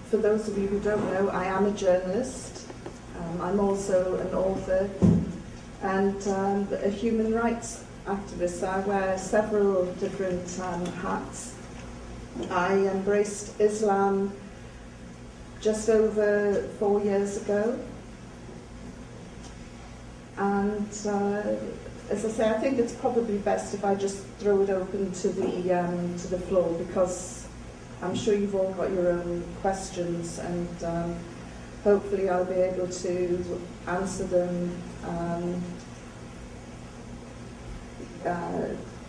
for those of you who don't know, I am a journalist. I'm also an author and a human rights activist. I wear several different hats. I embraced Islam just over 4 years ago. And as I say, I think it's probably best if I just throw it open to the floor, because I'm sure you've all got your own questions, and hopefully I'll be able to answer them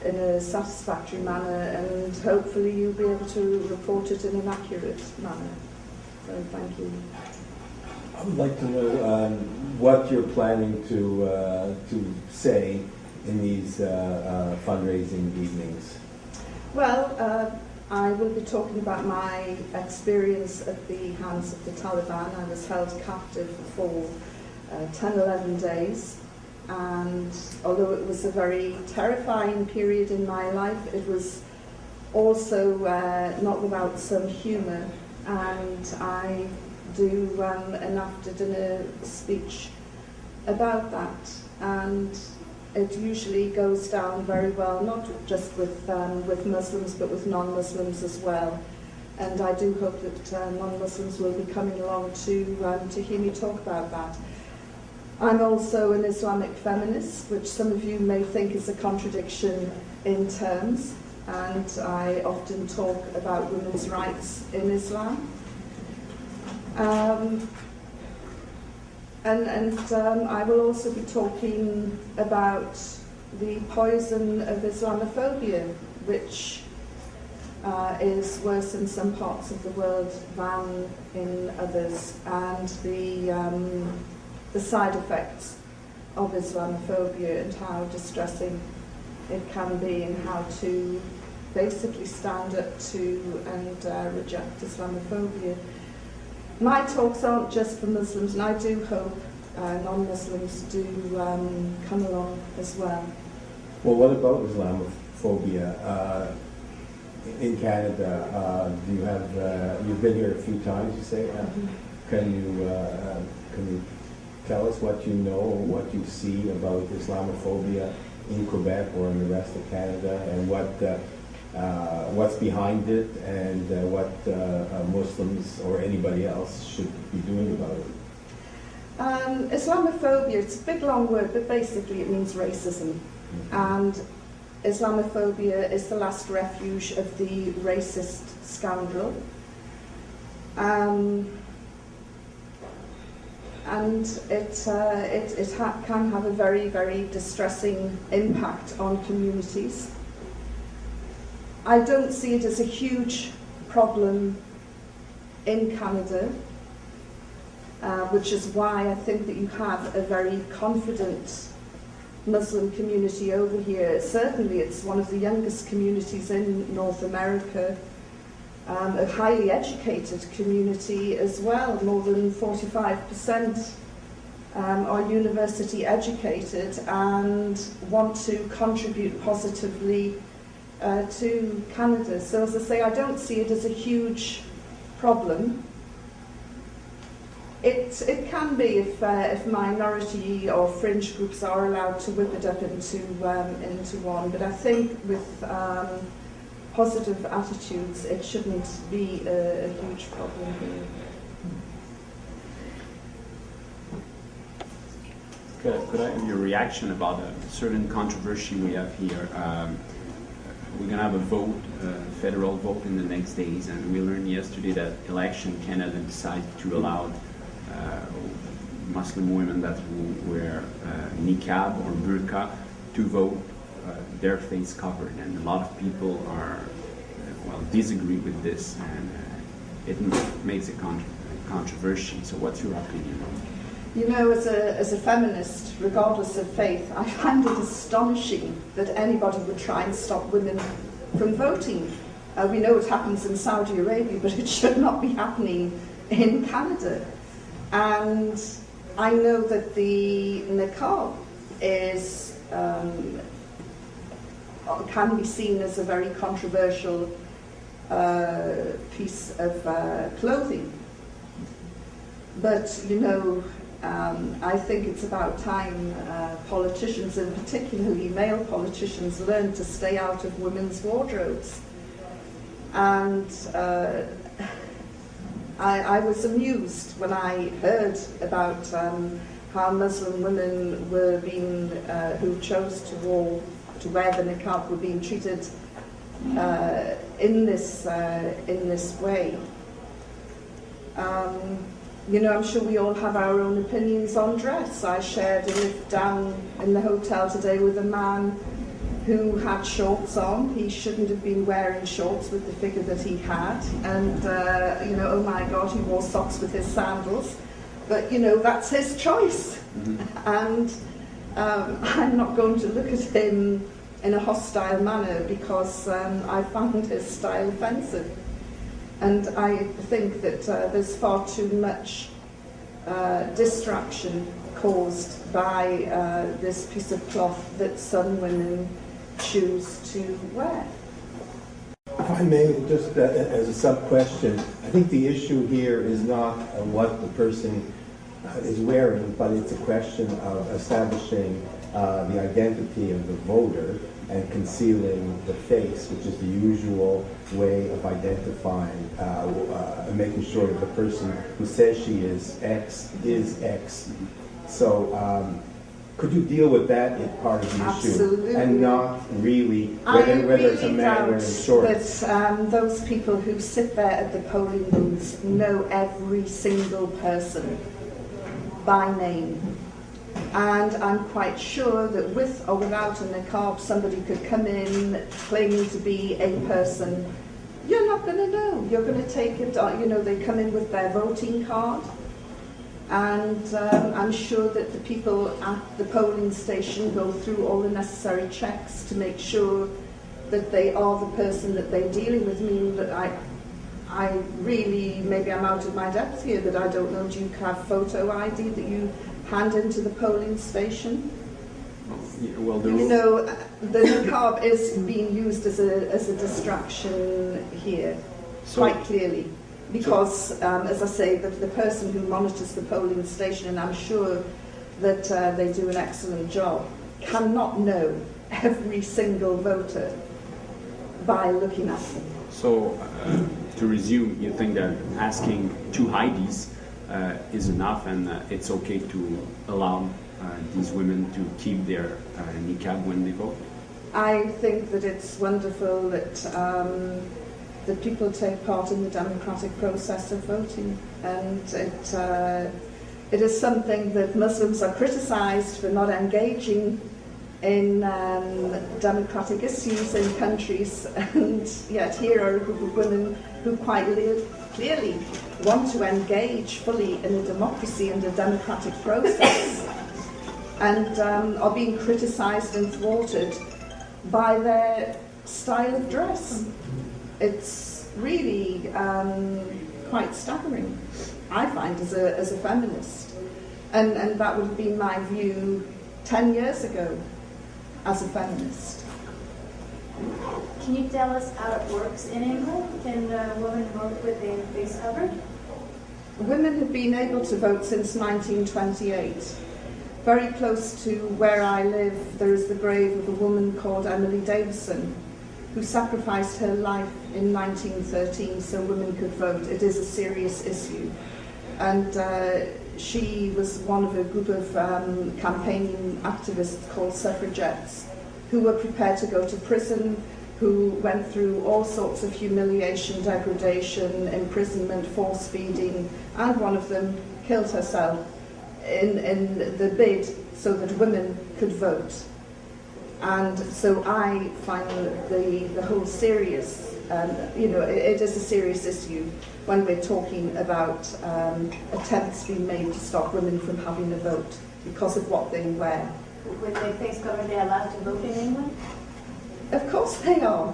in a satisfactory manner, and hopefully you'll be able to report it in an accurate manner. So thank you. I would like to know what you're planning to say in these fundraising evenings. Well, I will be talking about my experience at the hands of the Taliban. I was held captive for 10-11 days, and although it was a very terrifying period in my life, it was also not without some humour, and I do enacted in a speech about that, and it usually goes down very well, not just with Muslims but with non-Muslims as well, and I do hope that non-Muslims will be coming along to hear me talk about that. I'm also an Islamic feminist, which some of you may think is a contradiction in terms, and I often talk about women's rights in Islam. I will also be talking about the poison of Islamophobia, which is worse in some parts of the world than in others, and the side effects of Islamophobia and how distressing it can be, and how to basically stand up to and reject Islamophobia. My talks aren't just for Muslims, and I do hope non-Muslims do come along as well. Well, what about Islamophobia? In Canada, do you have, you've been here a few times, you say? Can you tell us what you know or what you see about Islamophobia in Quebec or in the rest of Canada, and what's behind it, and what Muslims or anybody else should be doing about it? Islamophobia, it's a big long word, but basically it means racism. And Islamophobia is the last refuge of the racist scoundrel. And it can have a very, very distressing impact on communities. I don't see it as a huge problem in Canada, which is why I think that you have a very confident Muslim community over here. Certainly it's one of the youngest communities in North America, a highly educated community as well. More than 45% are university educated and want to contribute positively to Canada. So as I say, I don't see it as a huge problem. It can be if minority or fringe groups are allowed to whip it up into one, but I think with positive attitudes it shouldn't be a huge problem here. Could I have your reaction about a certain controversy we have here? We're going to have a vote, federal vote in the next days, and we learned yesterday that Election Canada decided to allow Muslim women that wear niqab or burqa to vote their face covered, and a lot of people are disagree with this, and it makes a controversy. So what's your opinion on it? You know, as a feminist, regardless of faith, I find it astonishing that anybody would try and stop women from voting. We know it happens in Saudi Arabia, but it should not be happening in Canada. And I know that the niqab is can be seen as a very controversial piece of clothing. But, you know, I think it's about time politicians, and particularly male politicians, learn to stay out of women's wardrobes. And I was amused when I heard about how Muslim women were being, who chose to wear the niqab, were being treated in this way. You know, I'm sure we all have our own opinions on dress. I shared a lift down in the hotel today with a man who had shorts on. He shouldn't have been wearing shorts with the figure that he had. And, you know, oh my God, he wore socks with his sandals. But, you know, that's his choice. Mm-hmm. And I'm not going to look at him in a hostile manner because I found his style offensive. And I think that there's far too much distraction caused by this piece of cloth that some women choose to wear. If I may, just as a sub-question, I think the issue here is not what the person is wearing, but it's a question of establishing the identity of the voter and concealing the face, which is the usual way of identifying, making sure that the person who says she is X is X. So could you deal with that as part of the Absolutely. issue? And not really, whether it's a man wearing shorts. That those people who sit there at the polling booths know every single person by name. And I'm quite sure that with or without a niqab, somebody could come in claiming to be a person. You're not going to know. You're going to take it, you know, they come in with their voting card. And I'm sure that the people at the polling station go through all the necessary checks to make sure that they are the person that they're dealing with. Meaning that I really, maybe I'm out of my depth here, but I don't know, do you have photo ID that you hand into the polling station? Well, you know, the niqab is being used as a distraction here, quite clearly. Because, as I say, the person who monitors the polling station, and I'm sure that they do an excellent job, cannot know every single voter by looking at them. So, to resume, you think that asking two IDs is enough, and it's okay to allow these women to keep their niqab when they vote? I think that it's wonderful that that people take part in the democratic process of voting, and it is something that Muslims are criticised for not engaging in democratic issues in countries, and yet here are a group of women who quite clearly want to engage fully in a democracy and a democratic process, and are being criticised and thwarted by their style of dress. It's really quite staggering, I find, as a feminist. And that would have been my view 10 years ago as a feminist. Can you tell us how it works in England? Can women vote with their face covered? Women have been able to vote since 1928. Very close to where I live, there is the grave of a woman called Emily Davison, who sacrificed her life in 1913 so women could vote. It is a serious issue. And she was one of a group of campaigning activists called suffragettes, who were prepared to go to prison, who went through all sorts of humiliation, degradation, imprisonment, force feeding, and one of them killed herself in the bid so that women could vote. And so I find the whole serious, you know, it is a serious issue when we're talking about attempts being made to stop women from having a vote because of what they wear. With their face covered, they're allowed to vote in England? Of course they are.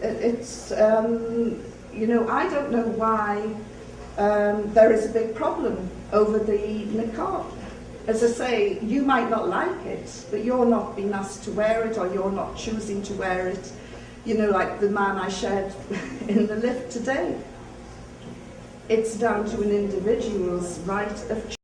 It's, you know, I don't know why there is a big problem over the niqab. As I say, you might not like it, but you're not being asked to wear it, or you're not choosing to wear it. you know, like the man I shared in the lift today. It's down to an individual's right of